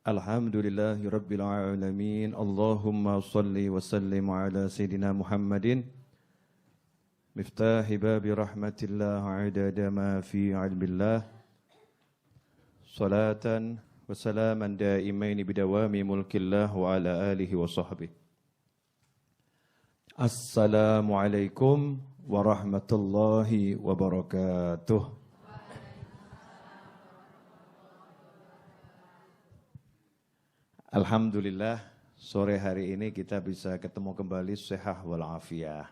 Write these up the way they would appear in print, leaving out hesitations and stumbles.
Alhamdulillahi Rabbil Alamin. Allahumma salli wa sallim ala Sayyidina Muhammadin miftahi babi rahmatillah adada ma fi ilmillah. Salatan wa salaman daimaini bidawami mulkillah wa ala alihi wa sahbihi. Assalamualaikum warahmatullahi wabarakatuh. Alhamdulillah, sore hari ini kita bisa ketemu kembali sehah wal afiyah.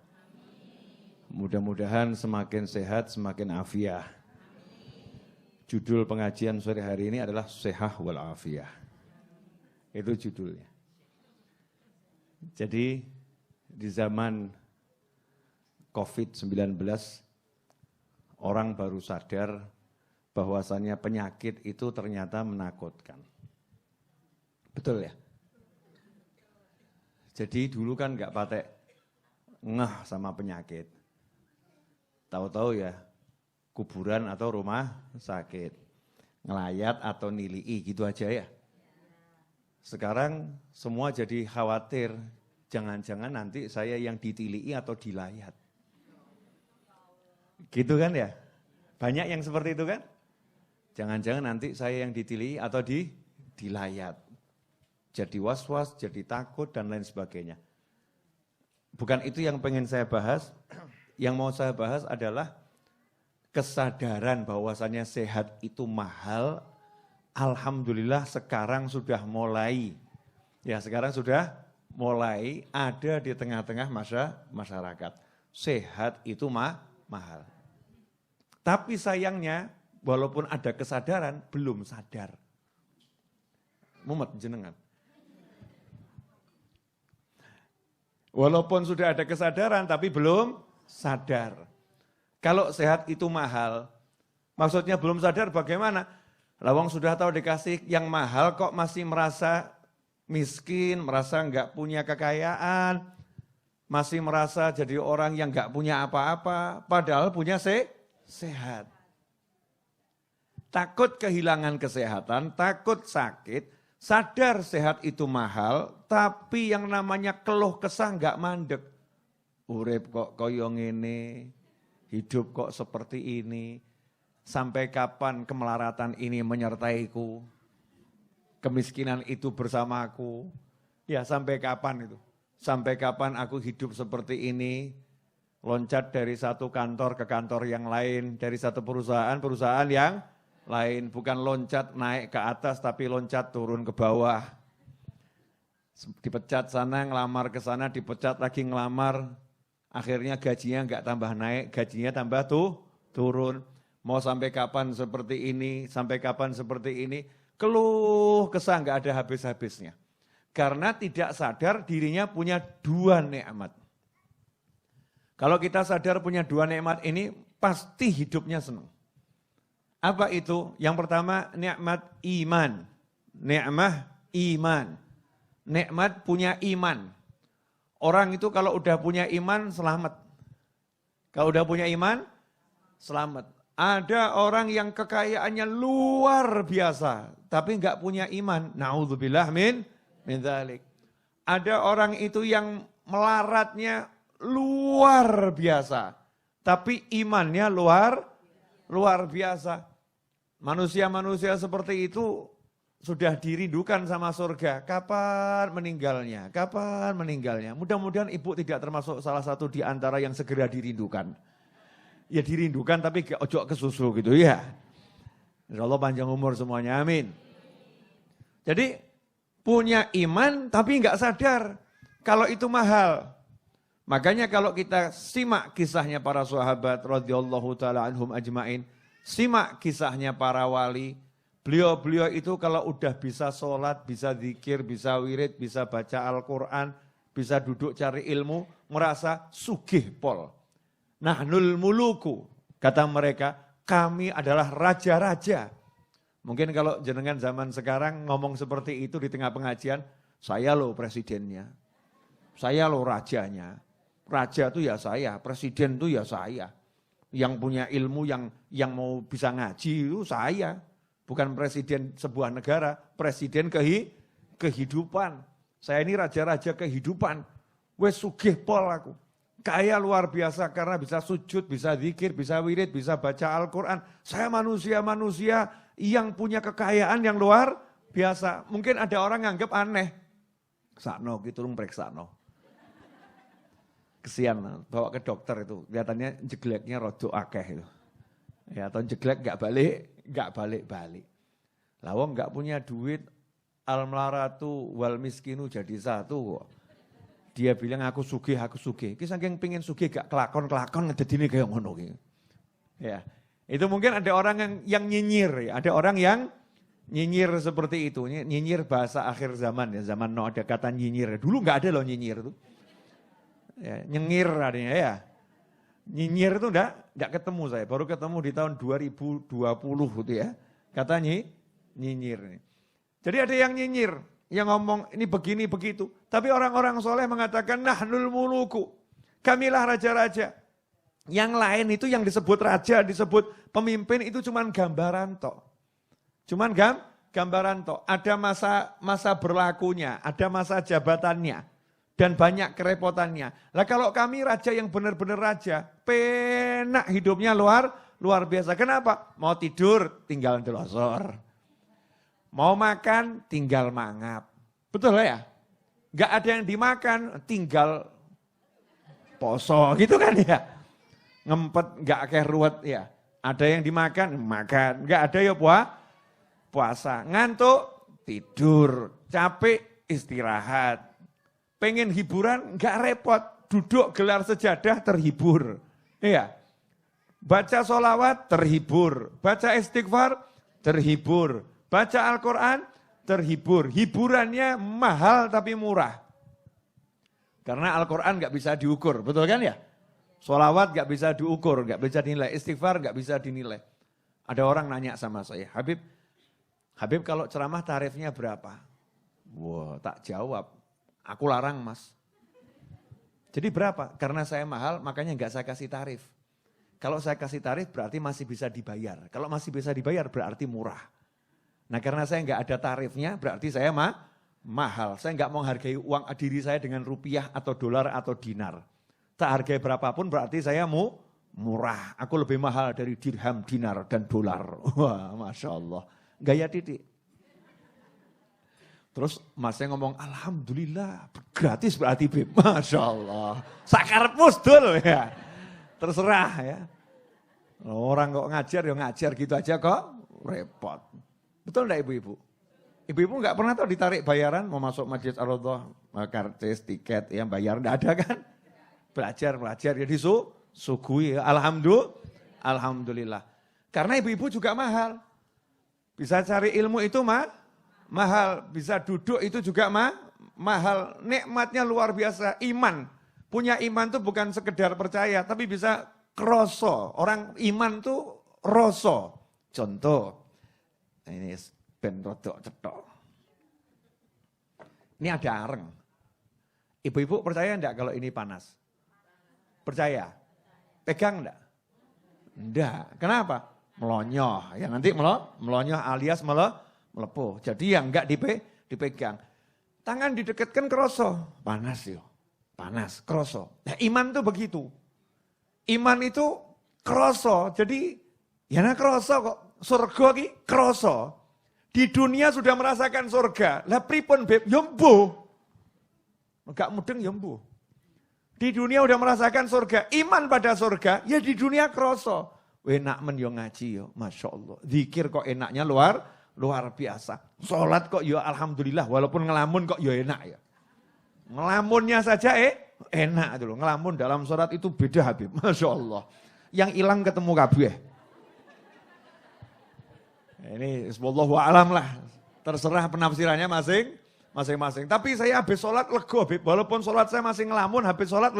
Mudah-mudahan semakin sehat, semakin afiyah. Judul pengajian sore hari ini adalah sehah wal afiyah. Itu judulnya. Jadi di zaman COVID-19, orang baru sadar bahwasannya penyakit itu ternyata menakutkan. Betul ya? Jadi dulu kan nggak pakai ngeh sama penyakit. Tahu-tahu ya kuburan atau rumah sakit. Ngelayat atau nilii gitu aja ya. Sekarang semua jadi khawatir. Jangan-jangan nanti saya yang ditilii atau dilayat. Gitu kan ya? Banyak yang seperti itu kan? Jangan-jangan nanti saya yang ditilii atau dilayat. Jadi was-was, jadi takut, dan lain sebagainya. Bukan itu yang pengen saya bahas. Yang mau saya bahas adalah kesadaran bahwasannya sehat itu mahal. Alhamdulillah sekarang sudah mulai. Ya sekarang sudah mulai ada di tengah-tengah masyarakat. Sehat itu mahal. Tapi sayangnya, walaupun ada kesadaran, belum sadar. Mumet jenengan. Walaupun sudah ada kesadaran tapi belum sadar. Kalau sehat itu mahal, maksudnya belum sadar bagaimana? Lawang sudah tahu dikasih yang mahal kok masih merasa miskin, merasa enggak punya kekayaan, masih merasa jadi orang yang enggak punya apa-apa, padahal punya sehat. Takut kehilangan kesehatan, takut sakit. Sadar sehat itu mahal, tapi yang namanya keluh kesah enggak mandek. Urip kok koyo ngene, hidup kok seperti ini. Sampai kapan kemelaratan ini menyertaiku? Kemiskinan itu bersamaku. Ya sampai kapan itu? Sampai kapan aku hidup seperti ini? Loncat dari satu kantor ke kantor yang lain, dari satu perusahaan yang lain, bukan loncat naik ke atas tapi loncat turun ke bawah. Dipecat sana, ngelamar ke sana, dipecat lagi ngelamar. Akhirnya gajinya enggak tambah naik, gajinya tambah turun. Mau sampai kapan seperti ini, sampai kapan seperti ini. Keluh kesah enggak ada habis-habisnya. Karena tidak sadar dirinya punya dua nikmat. Kalau kita sadar punya dua nikmat ini, pasti hidupnya senang. Apa itu? Yang pertama nikmat iman. Nikmat iman. Nikmat punya iman. Orang itu kalau udah punya iman selamat. Kalau udah punya iman selamat. Ada orang yang kekayaannya luar biasa tapi enggak punya iman. Na'udzubillah min dzalik. Ada orang itu yang melaratnya luar biasa tapi imannya luar biasa. Manusia-manusia seperti itu sudah dirindukan sama surga. Kapan meninggalnya? Kapan meninggalnya? Mudah-mudahan ibu tidak termasuk salah satu di antara yang segera dirindukan. Ya dirindukan tapi ojo kesusu gitu ya. Insyaallah panjang umur semuanya, amin. Jadi punya iman tapi enggak sadar kalau itu mahal. Makanya kalau kita simak kisahnya para sahabat radhiyallahu taala anhum ajmain, simak kisahnya para wali, beliau-beliau itu kalau udah bisa sholat, bisa zikir, bisa wirid, bisa baca Al-Quran, bisa duduk cari ilmu, merasa sugih pol. Nahnul muluku, kata mereka, kami adalah raja-raja. Mungkin kalau jenengan zaman sekarang ngomong seperti itu di tengah pengajian, saya loh presidennya, saya loh rajanya. Raja itu ya saya, presiden itu ya saya. Yang punya ilmu, yang mau bisa ngaji itu saya. Bukan presiden sebuah negara, presiden kehidupan. Saya ini raja-raja kehidupan. Wes sugih pol aku. Kaya luar biasa karena bisa sujud, bisa zikir, bisa wirid, bisa baca Al-Quran. Saya manusia-manusia yang punya kekayaan yang luar biasa. Mungkin ada orang nganggap aneh. Sakno gitu periksa. Kesian bawa ke dokter itu. Kelihatannya jegleknya rodok akeh itu. Ya, atau jeglek gak balik-balik. Lawang gak punya duit, al-mlaratu wal miskinu jadi satu kok. Dia bilang aku sugih. Ki saking pengin sugih gak kelakon ngededine kayak ngono ki. Ya. Itu mungkin ada orang yang nyinyir ya, ada orang yang nyinyir seperti itu. Nyinyir bahasa akhir zaman ya, zaman no ada kata nyinyir. Dulu gak ada loh nyinyir itu. Ya, nyengir adanya ya. Nyinyir itu enggak ketemu saya, baru ketemu di tahun 2020 gitu ya. Katanya nyinyir. Jadi ada yang nyinyir, yang ngomong ini begini begitu. Tapi orang-orang soleh mengatakan nahnul muluku, kamilah raja-raja. Yang lain itu yang disebut raja, disebut pemimpin itu cuman gambaran tok. Cuman gambaran tok. Ada masa berlakunya, ada masa jabatannya. Dan banyak kerepotannya. Lah kalau kami raja yang benar-benar raja, penak hidupnya luar biasa. Kenapa? Mau tidur tinggal delosor. Mau makan tinggal mangap. Betul ya? Gak ada yang dimakan tinggal poso gitu kan ya. Ngempet gak kayak ruwet ya. Ada yang dimakan, makan. Gak ada ya puasa. Ngantuk, tidur. Capek, istirahat. Pengen hiburan gak repot, duduk gelar sejadah terhibur. Iya. Baca sholawat terhibur, baca istighfar terhibur, baca Al-Quran terhibur. Hiburannya mahal tapi murah. Karena Al-Quran gak bisa diukur, betul kan ya? Sholawat gak bisa diukur, gak bisa dinilai, istighfar gak bisa dinilai. Ada orang nanya sama saya, Habib kalau ceramah tarifnya berapa? Wah, tak jawab. Aku larang mas. Jadi berapa? Karena saya mahal makanya nggak saya kasih tarif. Kalau saya kasih tarif berarti masih bisa dibayar. Kalau masih bisa dibayar berarti murah. Nah karena saya nggak ada tarifnya berarti saya mahal. Saya nggak mau hargai uang diri saya dengan rupiah atau dolar atau dinar. Tak hargai berapapun berarti saya murah. Aku lebih mahal dari dirham, dinar, dan dolar. Wah Masya Allah. Gaya titik. Terus masnya ngomong, alhamdulillah gratis berarti Beb. Masya Allah. Sakar pusdul ya. Terserah ya. Orang kok ngajar ya ngajar gitu aja kok repot. Betul enggak ibu-ibu? Ibu-ibu enggak pernah tahu ditarik bayaran mau masuk Masjid Ar-Raudhah, karcis, tiket yang bayar enggak ada kan? Belajar ya disuguhi ya. Alhamdulillah. Karena ibu-ibu juga mahal. Bisa cari ilmu itu mahal, bisa duduk itu juga mahal. Nikmatnya luar biasa, iman. Punya iman tuh bukan sekedar percaya, tapi bisa kroso. Orang iman tuh roso. Contoh, ini ben rodok cetok. Ini ada areng. Ibu-ibu percaya enggak kalau ini panas? Percaya? Pegang enggak? Enggak. Kenapa? Melonyoh. Ya nanti melonyoh alias melepuh. Jadi yang enggak dipegang. Tangan didekatkan kroso. Panas yo. Panas, kroso. Nah, iman tuh begitu. Iman itu kroso. Jadi ya kroso kok. Surga ki kroso. Di dunia sudah merasakan surga. Lah pripun Beb? Yembuh. Enggak mudeng yembuh. Di dunia udah merasakan surga. Iman pada surga. Ya di dunia kroso. Enak men yo ngaji yo. Masya Allah. Zikir kok enaknya luar biasa. Sholat kok ya alhamdulillah, walaupun ngelamun kok ya enak ya. Ngelamunnya saja enak dulu. Ngelamun dalam sholat itu beda Habib, Masya Allah. Yang hilang ketemu kabeh. Ini wallahu a'lam lah. Terserah penafsirannya masing-masing. Tapi saya habis sholat lego Habib. Walaupun sholat saya masih ngelamun, habis sholat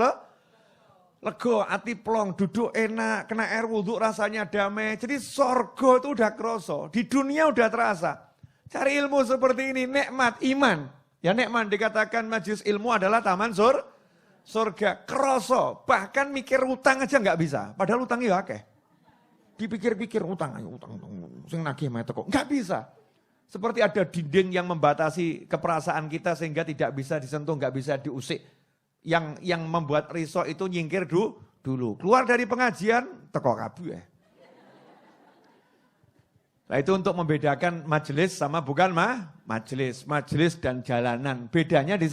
lego, hati plong, duduk enak, kena air wudhu rasanya damai. Jadi sorgo itu udah kroso, di dunia udah terasa. Cari ilmu seperti ini, nikmat, iman. Ya nikmat dikatakan majelis ilmu adalah taman surga, kroso. Bahkan mikir utang aja nggak bisa, padahal utangnya ya akeh. Dipikir-pikir utang, sing nagih meh teko. Enggak bisa. Seperti ada dinding yang membatasi keperasaan kita sehingga tidak bisa disentuh, enggak bisa diusik. Yang membuat risau itu nyingkir dulu. Keluar dari pengajian, teko kabeh. Nah itu untuk membedakan majelis sama bukan majelis. Majelis dan jalanan. Bedanya di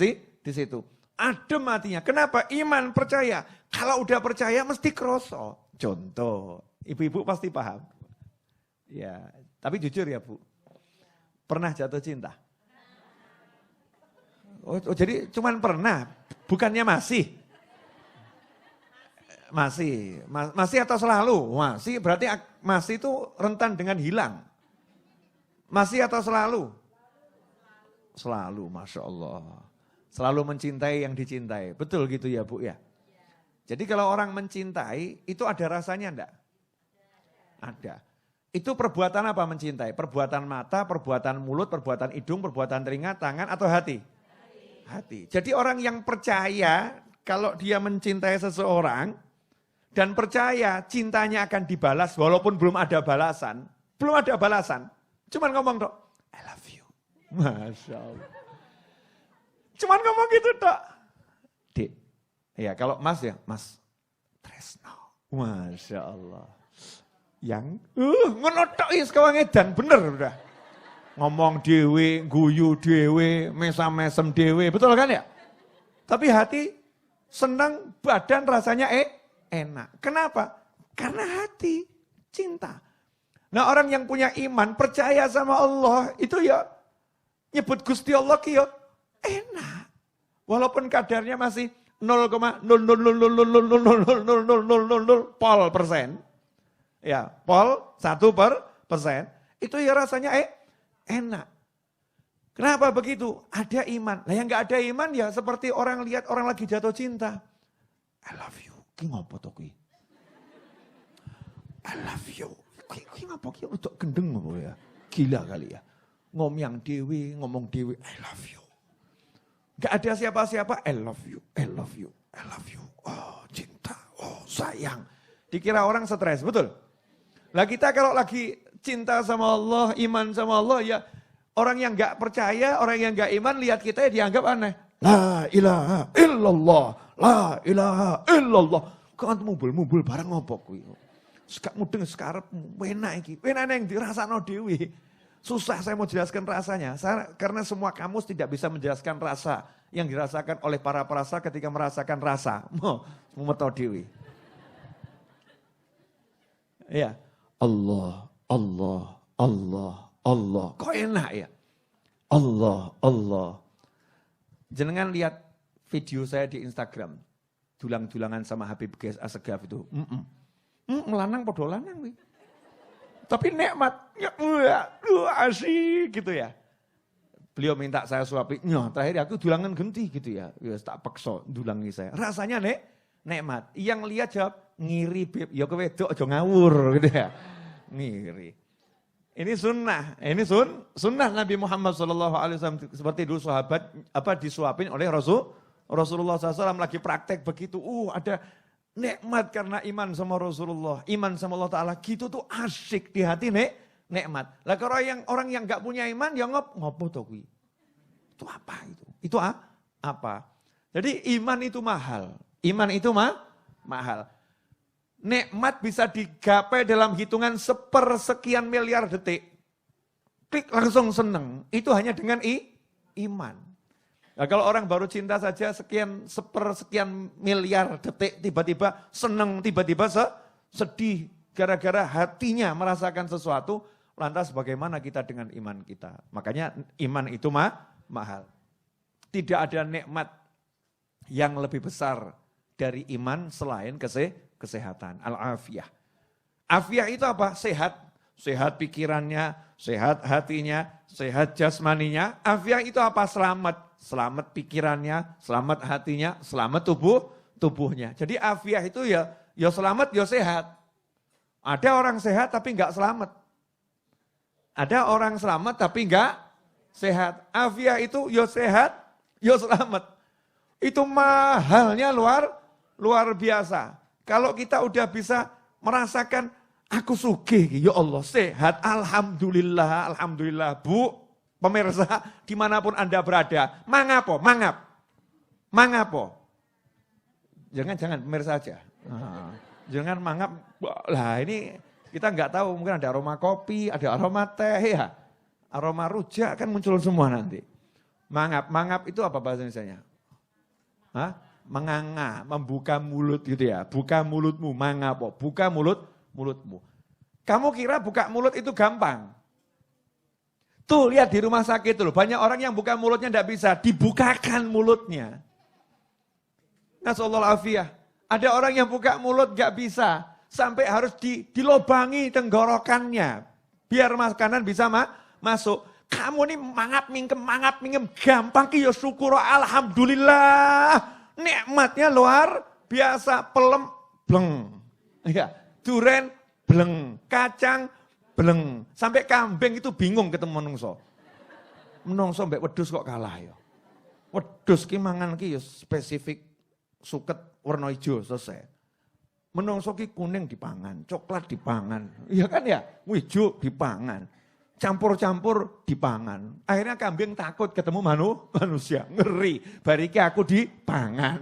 situ. Adem hatinya. Kenapa? Iman, percaya. Kalau udah percaya mesti kroso. Contoh. Ibu-ibu pasti paham. Ya, tapi jujur ya Bu. Pernah jatuh cinta? Oh jadi cuman pernah, bukannya masih? Masih atau selalu? Masih, berarti masih itu rentan dengan hilang. Masih atau selalu? Selalu, Masya Allah. Selalu mencintai yang dicintai. Betul gitu ya Bu ya? Jadi kalau orang mencintai, itu ada rasanya enggak? Ada. Itu perbuatan apa mencintai? Perbuatan mata, perbuatan mulut, perbuatan hidung, perbuatan telinga, tangan atau hati? Hati. Jadi orang yang percaya kalau dia mencintai seseorang dan percaya cintanya akan dibalas walaupun belum ada balasan. Belum ada balasan. Cuman ngomong dok, I love you. Masya Allah. Cuman ngomong gitu dok. Dik. Ya kalau mas ya, mas Tresno. Masya Allah. Yang ngonotok sekawan edan bener udah. Ngomong dewe, guyu dewe, mesam-mesem dewe, betul kan ya? Tapi hati senang, badan rasanya enak. Kenapa? Karena hati cinta. Nah orang yang punya iman, percaya sama Allah, itu ya nyebut Gusti Allah ya enak. Walaupun kadarnya masih 0,00000000000% ya, 1%, itu ya rasanya enak. Kenapa begitu? Ada iman. Nah yang gak ada iman ya seperti orang lihat orang lagi jatuh cinta. I love you. Ki ngopo to kuwi? I love you. Ki ngopo ki untuk gendeng ngopo ya? Gila kali ya. Ngomong dewe, I love you. Gak ada siapa-siapa, I love you, I love you, I love you. Oh cinta, oh sayang. Dikira orang stres, betul? Lah kita kalau lagi cinta sama Allah, iman sama Allah ya orang yang gak percaya, orang yang gak iman lihat kita ya dianggap aneh. La ilaha illallah, la ilaha illallah. Kok mubul barang ngopo kuwi. Sekak mudeng sekarep enak iki. Enak yang dirasakno dhewe. Susah saya mau jelaskan rasanya. Karena semua kamus tidak bisa menjelaskan rasa yang dirasakan oleh para perasa ketika merasakan rasa. Mau meto dhewe. Ya. Allah, Allah, Allah, Allah. Kok enak ya? Allah, Allah. Jenengan lihat video saya di Instagram. Dulang-dulangan sama Habib Ghais Assegaf itu. Melanang podo lanang. Tapi nikmat. Asik gitu ya. Beliau minta saya suapi. Terakhir aku dulangan genti gitu ya. Ya tak paksa dulangi saya. Rasanya nikmat. Yang lihat jawab, ngiri beb. Ya kewedok aja ngawur gitu ya. Ngiri. Ini sunnah. Ini sunnah Nabi Muhammad SAW. Seperti dulu sahabat disuapin oleh Rasulullah SAW lagi praktek begitu. Ada nikmat karena iman sama Rasulullah. Iman sama Allah Ta'ala. Gitu tuh asyik di hati nikmat. Lah kalau orang yang gak punya iman ya ngopo toh kuwi. Itu apa itu? Itu apa? Jadi iman itu mahal. Iman itu mahal. Nikmat bisa digapai dalam hitungan sepersekian miliar detik. Klik langsung seneng. Itu hanya dengan iman. Nah, kalau orang baru cinta saja sepersekian miliar detik tiba-tiba seneng, tiba-tiba sedih. Gara-gara hatinya merasakan sesuatu. Lantas bagaimana kita dengan iman kita? Makanya iman itu mahal. Tidak ada nikmat yang lebih besar dari iman selain kesehatan. Al-afiyah. Afiyah itu apa? Sehat. Sehat pikirannya, sehat hatinya, sehat jasmaninya. Afiyah itu apa? Selamat. Selamat pikirannya, selamat hatinya, selamat tubuhnya. Jadi afiyah itu ya selamat, ya sehat. Ada orang sehat tapi enggak selamat. Ada orang selamat tapi enggak sehat. Afiyah itu ya sehat, ya selamat. Itu mahalnya luar biasa. Kalau kita udah bisa merasakan Aku sugih, ya Allah, sehat, alhamdulillah, alhamdulillah. Bu, pemirsa, dimanapun Anda berada, mangapo, mangapo. Jangan pemirsa aja. Jangan mangap, lah ini kita nggak tahu, mungkin ada aroma kopi, ada aroma teh ya. Aroma rujak kan muncul semua nanti. Mangap itu apa bahasa Indonesianya? Hah? Menganga, membuka mulut gitu ya. Buka mulutmu, mangapo, buka mulutmu. Kamu kira buka mulut itu gampang? Tuh lihat di rumah sakit tuh, banyak orang yang buka mulutnya tidak bisa, dibukakan mulutnya. Nasallallahu afiyah. Ada orang yang buka mulut gak bisa, sampai harus dilobangi tenggorokannya. Biar makanan bisa masuk. Kamu nih mangap mingkem, gampang ki ya syukur, alhamdulillah. Nikmatnya luar biasa, pelem, bleng. Ya, duren, bleng, kacang, bleng. Sampai kambing itu bingung ketemu menungso. Menungso mbek wedhus kok kalah ya. Wedhus ki mangan ki ya spesifik suket warna hijau selesai. Menungso ki kuning dipangan, coklat dipangan. Iya kan ya? Hijau dipangan. Campur-campur dipangan. Akhirnya kambing takut ketemu manusia. Ngeri. Bariki aku dipangan.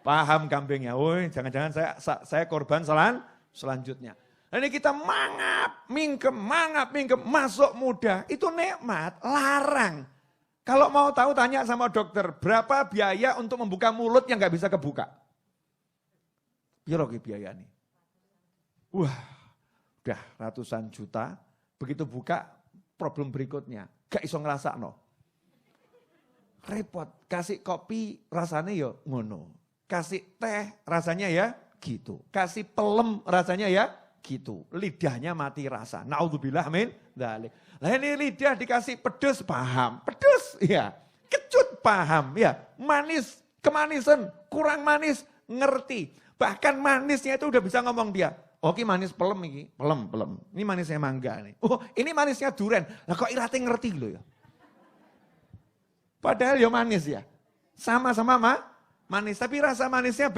Paham kambingnya. Woi, jangan-jangan saya korban selanjutnya. Ini kita mangap, mingkem, masuk mudah. Itu nikmat, larang. Kalau mau tahu tanya sama dokter, berapa biaya untuk membuka mulut yang gak bisa kebuka? Piro biaya nih? Wah, udah ratusan juta. Begitu buka, problem berikutnya. Gak iso ngerasa no. Repot, kasih kopi rasanya ya ngono. Kasih teh rasanya ya gitu. Kasih pelem rasanya ya gitu. Lidahnya mati rasa. Naudzubillah min dzalik. Lah ini lidah dikasih pedes paham. Pedes ya. Kecut paham ya. Manis, kemanisan, kurang manis ngerti. Bahkan manisnya itu udah bisa ngomong dia. Oke manis pelem ini, pelem. Ini manisnya mangga nih. Oh ini manisnya duren. Lah kok irate ngerti loh ya. Padahal ya manis ya. Sama-sama manis, tapi rasa manisnya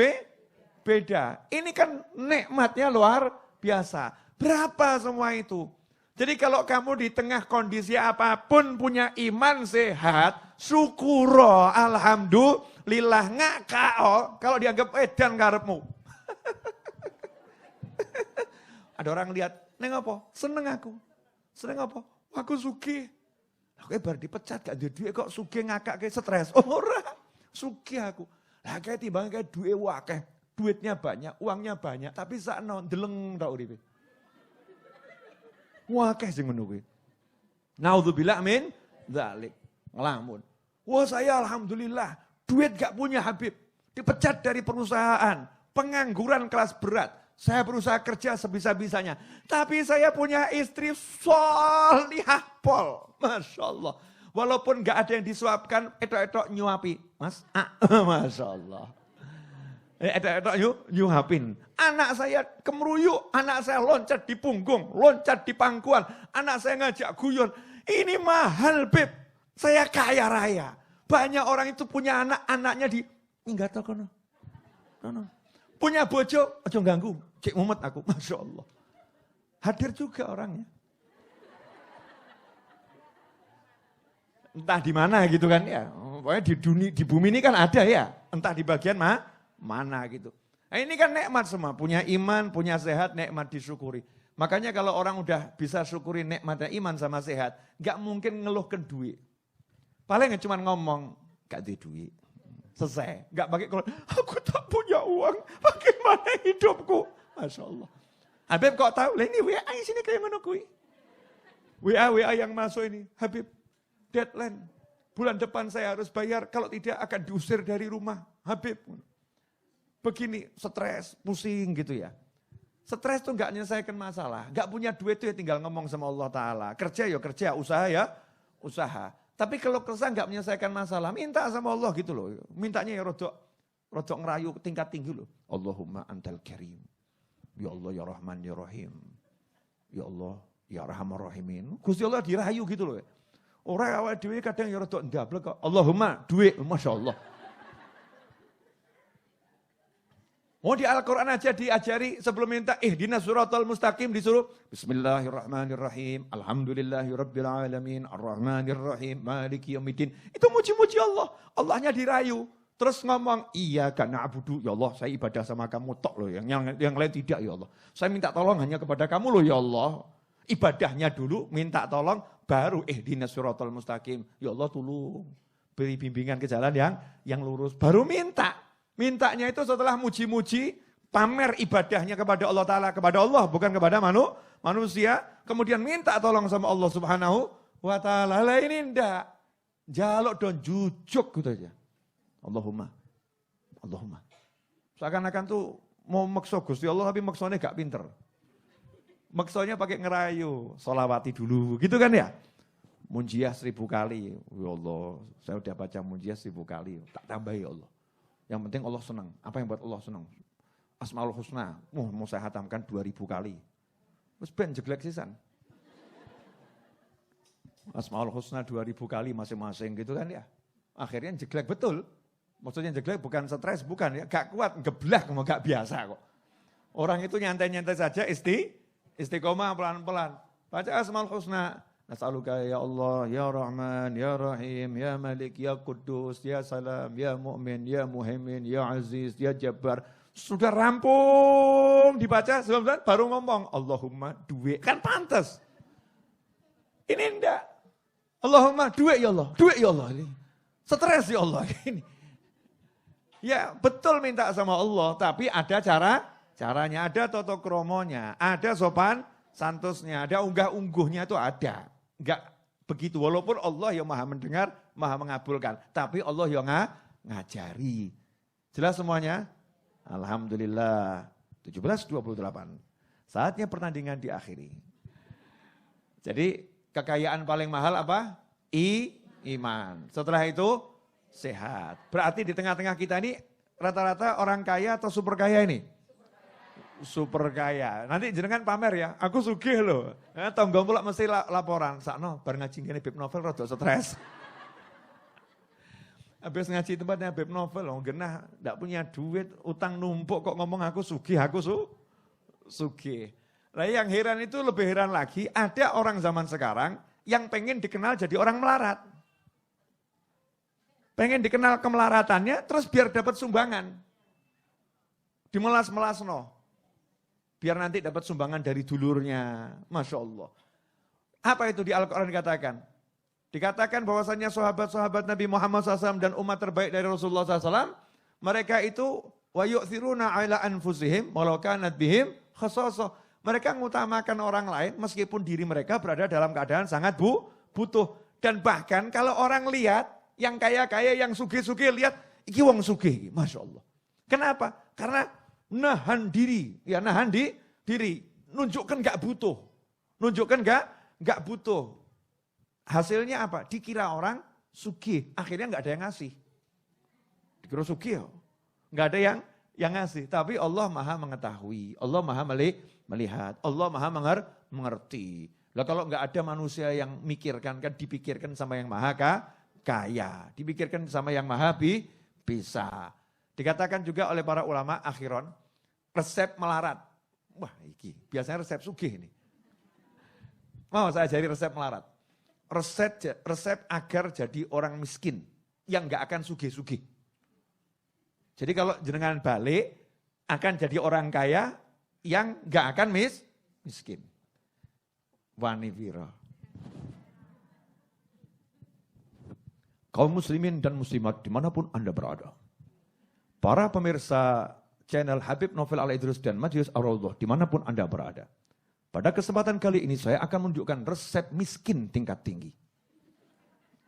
beda. Ini kan nikmatnya luar biasa. Berapa semua itu? Jadi kalau kamu di tengah kondisi apapun punya iman sehat, syukuro, alhamdulillah, ngakao kalau dianggap edan karepmu. Ada orang lihat, neng apa? Seneng aku. Seneng apa? Aku sugih. Aku baru dipecat gak ada duit kok sugih ngakak kayak stres. Oh ora, sugih aku. Lah kayak timbang kayak duit wakeh. Duitnya banyak, uangnya banyak, tapi sakno deleng tak uripe. Wakeh sing ngono kuwi. Naudzubillah min dzalik. Ngelamun. Wah saya alhamdulillah, duit gak punya Habib. Dipecat dari perusahaan, pengangguran kelas berat. Saya berusaha kerja sebisa-bisanya. Tapi saya punya istri solihah pol. Masya Allah. Walaupun gak ada yang disuapkan, etok-etok nyuapi. Mas, Masya Allah. Etok-etok nyuapin. Anak saya kemeruyuk, anak saya loncat di punggung, loncat di pangkuan. Anak saya ngajak guyon. Ini mahal Beb, saya kaya raya. Banyak orang itu punya anak, anaknya di, enggak tahu kono. Punya bojo, aja ganggu. Cik mumet aku, Masya Allah. Hadir juga orangnya. Entah di mana gitu kan ya. Pokoknya di bumi ini kan ada ya. Entah di bagian mana gitu. Nah ini kan nikmat semua. Punya iman, punya sehat, nikmat disyukuri. Makanya kalau orang udah bisa syukuri nikmatnya iman sama sehat, gak mungkin ngeluhkan duit. Paling cuma ngomong, gak ada duit. Selesai. Gak pakai kalau aku tak punya uang, bagaimana hidupku? Masya Allah. Habib kok tahu? Lah ini WA sini kayak mana kui? WA yang masuk ini. Habib, deadline. Bulan depan saya harus bayar, kalau tidak akan diusir dari rumah. Habib. Begini, stres, pusing gitu ya. Stres tuh gak menyelesaikan masalah. Gak punya duit tuh ya tinggal ngomong sama Allah Ta'ala. Kerja ya kerja, usaha ya usaha. Tapi kalau kerja gak menyelesaikan masalah, minta sama Allah gitu loh. Mintanya ya rodok ngerayu tingkat tinggi loh. Allahumma antal karim. Ya Allah ya Rahman ya Rahim. Ya Allah ya Rahman Rahimin. Gusti Allah dirayu gitu loh. Orang awal dewe kadang ya rodok ndablek kok. Allahumma duit, Masya Allah. Oh di Al-Quran aja diajari sebelum minta ihdinas siratal mustaqim disuruh Bismillahirrahmanirrahim, Alhamdulillahirrabbilalamin, Ar-Rahmanirrahim, Maliki Yaumiddin. Itu muji-muji Allah, Allahnya dirayu. Terus ngomong, iyyaka na'budu, ya Allah saya ibadah sama kamu tok loh, yang lain tidak ya Allah. Saya minta tolong hanya kepada kamu loh ya Allah. Ibadahnya dulu, minta tolong, baru ihdinas siratal mustaqim. Ya Allah tolong, beri bimbingan ke jalan yang lurus, baru minta. Mintanya itu setelah muji-muji, pamer ibadahnya kepada Allah Ta'ala, kepada Allah, bukan kepada manusia. Kemudian minta tolong sama Allah Subhanahu wa Ta'ala. Lah ini enggak. Jaluk dan jujuk gitu aja. Allahumma. Seakan-akan tuh mau maksa Gusti Allah tapi maksanya gak pinter. Maksanya pakai ngerayu, sholawati dulu gitu kan ya. Munjiah 1000 kali. Ya Allah, saya udah baca munjiah 1000 kali. Tak tambahi ya Allah. Yang penting Allah senang. Apa yang buat Allah senang? Asmaul Husna. Mau saya hatamkan 2000 kali. Terus ben jeglek sisan. Asmaul Husna 2000 kali masing-masing gitu kan ya. Akhirnya jeglek betul. Maksudnya jeglek bukan stres, bukan ya. Gak kuat, geblak, gak biasa kok. Orang itu nyantai-nyantai saja istiqomah pelan-pelan. Baca Asmaul Husna. Nas'aluka ya Allah, ya Rahman, ya Rahim, ya Malik, ya Kudus, ya Salam, ya Mu'min, ya Muhaimin, ya Aziz, ya Jabbar. Sudah rampung dibaca, sebelum baru ngomong, Allahumma duit. Kan pantas. Ini enggak. Allahumma duit ya Allah. Ini. Stres ya Allah. Ini. Ya betul minta sama Allah, tapi ada caranya, ada toto kromonya, ada sopan santusnya, ada unggah-ungguhnya itu ada. Enggak begitu, walaupun Allah yang maha mendengar, maha mengabulkan. Tapi Allah yang ngajari. Jelas semuanya? Alhamdulillah. 17:28. Saatnya pertandingan diakhiri. Jadi kekayaan paling mahal apa? Iman. Setelah itu sehat. Berarti di tengah-tengah kita ini rata-rata orang kaya atau super kaya ini? Super kaya. Nanti jenengan pamer ya, aku sugih loh. Tonggo pula mesti laporan. Sakno bar ngaji ngene Beb Novel rada stres. Habis ngaji tempatnya Beb Novel, genah ndak punya duit, utang numpuk kok ngomong aku sugih, sugih. Nah yang heran itu lebih heran lagi, ada orang zaman sekarang yang pengen dikenal jadi orang melarat. Pengen dikenal kemelaratannya, terus biar dapat sumbangan. Dimelas-melas no. Biar nanti dapat sumbangan dari dulurnya. Masya Allah. Apa itu di Al-Quran dikatakan? Dikatakan bahwasannya sahabat-sahabat Nabi Muhammad SAW dan umat terbaik dari Rasulullah SAW. Mereka itu wa yu'thiruna ala anfusihim walau kanat bihim khasasah. Mereka mengutamakan orang lain meskipun diri mereka berada dalam keadaan sangat butuh. Dan bahkan kalau orang lihat, yang kaya-kaya, yang sugih-sugih, lihat, iki wong sugih. Masya Allah. Kenapa? Karena nahan diri, nunjukkan gak butuh. Nunjukkan gak butuh. Hasilnya apa? Dikira orang sugih, akhirnya gak ada yang ngasih. Dikira sugih, gak ada yang ngasih. Tapi Allah maha mengetahui, Allah maha melihat, Allah maha mengerti. Lah kalau gak ada manusia yang mikirkan, kan dipikirkan sama yang maha kaya. Dipikirkan sama yang maha bisa. Dikatakan juga oleh para ulama akhiron, resep melarat. Wah iki, biasanya resep sugih ini. Mau saya jadi resep melarat. Resep agar jadi orang miskin, yang gak akan sugih-sugih. Jadi kalau jenengan balik, akan jadi orang kaya, yang gak akan miskin. Wani wiro. Kaum muslimin dan muslimat dimanapun Anda berada. Para pemirsa channel Habib Novel Al-Idrus dan Majelis Ar-Raudhah dimanapun Anda berada. Pada kesempatan kali ini saya akan menunjukkan resep miskin tingkat tinggi.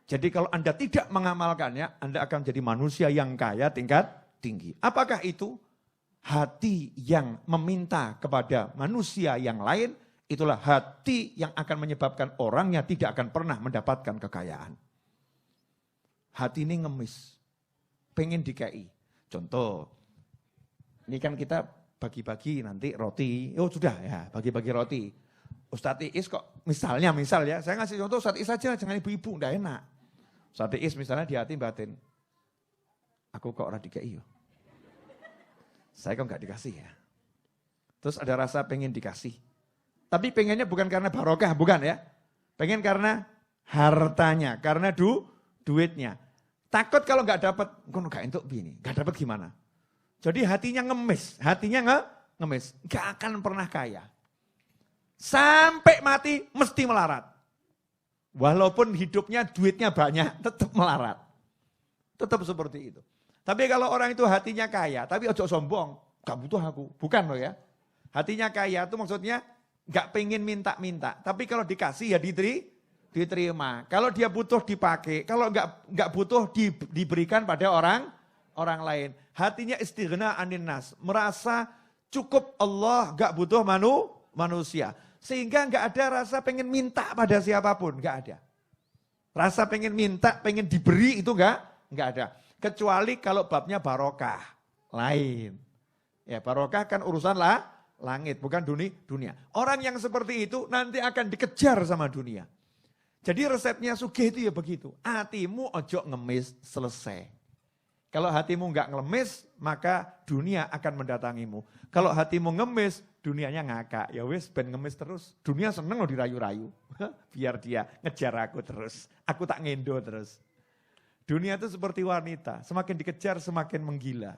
Jadi kalau Anda tidak mengamalkannya, Anda akan jadi manusia yang kaya tingkat tinggi. Apakah itu? Hati yang meminta kepada manusia yang lain, itulah hati yang akan menyebabkan orangnya tidak akan pernah mendapatkan kekayaan. Hati ini ngemis, pengen dikei. Contoh, ini kan kita bagi-bagi nanti roti, oh sudah ya bagi-bagi roti. Ustadz Iis kok misal ya, saya ngasih contoh Ustadz Iis saja, jangan ibu-ibu, enggak enak. Ustadz Iis misalnya di hati batin, aku kok ora dikei yo. saya kok nggak dikasih ya. Terus ada rasa pengen dikasih. Tapi pengennya bukan karena barokah, bukan ya. Pengen karena hartanya, karena duitnya. Takut kalau nggak dapat, kok nggak entuk bini, nggak dapat gimana? Jadi hatinya ngemis, ngemis, nggak akan pernah kaya. Sampai mati mesti melarat. Walaupun hidupnya duitnya banyak, tetap melarat. Tetap seperti itu. Tapi kalau orang itu hatinya kaya, tapi ojo sombong, gak butuh aku. Bukan loh ya. Hatinya kaya itu maksudnya gak pengen minta-minta. Tapi kalau dikasih ya diterima. Kalau dia butuh dipakai, kalau gak butuh diberikan pada orang lain. Hatinya istighna anin nas. Merasa cukup Allah, gak butuh manusia. Sehingga gak ada rasa pengen minta pada siapapun, gak ada. Rasa pengen minta, pengen diberi itu gak ada. Kecuali kalau babnya barokah, lain. Ya barokah kan urusan langit, bukan dunia. Orang yang seperti itu nanti akan dikejar sama dunia. Jadi resepnya sugih itu ya begitu. Hatimu ojo ngemis, selesai. Kalau hatimu enggak ngemis, maka dunia akan mendatangimu. Kalau hatimu ngemis, dunianya ngakak. Ya wis ben ngemis terus. Dunia seneng loh dirayu-rayu. Biar dia ngejar aku terus. Aku tak ngendo terus. Dunia itu seperti wanita, semakin dikejar semakin menggila.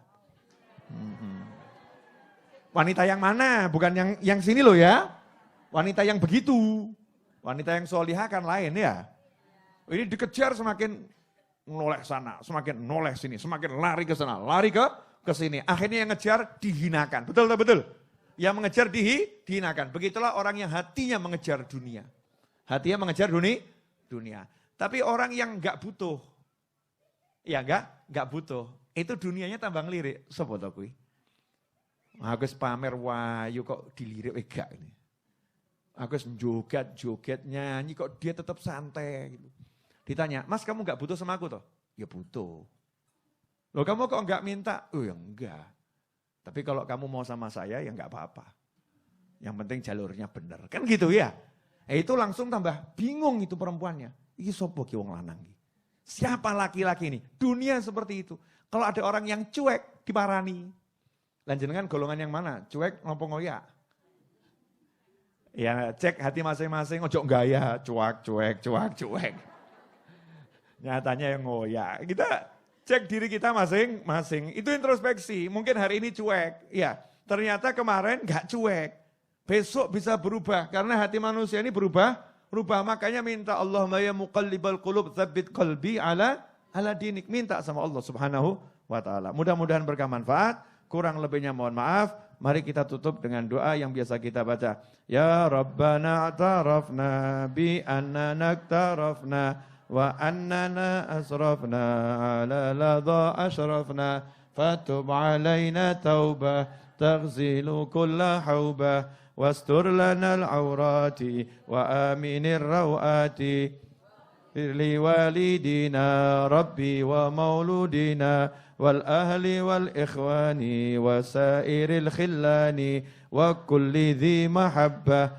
Wanita yang mana? Bukan yang sini loh ya. Wanita yang begitu. Wanita yang solihah kan lain ya. Ini dikejar semakin noleh sana, semakin noleh sini, semakin lari ke sana, lari ke sini. Akhirnya yang ngejar dihinakan. Betul. Yang mengejar dihinakan. Begitulah orang yang hatinya mengejar dunia. Hatinya mengejar dunia. Tapi orang yang enggak butuh, ya enggak butuh. Itu dunianya tambah ngelirik. Sopo to kuwi? Agus pamer wayu kok dilirik enggak ini. Agus joget nyanyi kok dia tetap santai gitu. Ditanya, "Mas kamu enggak butuh sama aku toh?" "Ya butuh." "Loh kamu kok enggak minta?" "Oh ya enggak. Tapi kalau kamu mau sama saya ya enggak apa-apa. Yang penting jalurnya benar." Kan gitu ya. Itu langsung tambah bingung itu perempuannya. Iki sopo ki wong lanang iki? Siapa laki-laki ini? Dunia seperti itu. Kalau ada orang yang cuek, diparani. Lanjenengan golongan yang mana? Cuek ngopo ngoyak? Ya cek hati masing-masing, ojo gaya, cuek. Nyatanya yang ngoyak. Kita cek diri kita masing-masing. Itu introspeksi. Mungkin hari ini cuek. Ya, ternyata kemarin gak cuek. Besok bisa berubah. Karena hati manusia ini berubah. Makanya minta Allahumma ya muqallibal qulub tsabbit qalbi ala dinik. Minta sama Allah subhanahu wa ta'ala. Mudah-mudahan berkah manfaat. Kurang lebihnya mohon maaf. Mari kita tutup dengan doa yang biasa kita baca. Ya Rabbana a'tarafna bi annana aktarafna wa annana asrafna ala ladha ashrafna fatub alaina taubah taghzilu kulla haubah wastur lana al-awrati wa aminir rawati li walidina rabbi wa mauludina wal ahli wal ikhwani wa sairil khillani wa kulli dhi mahabbah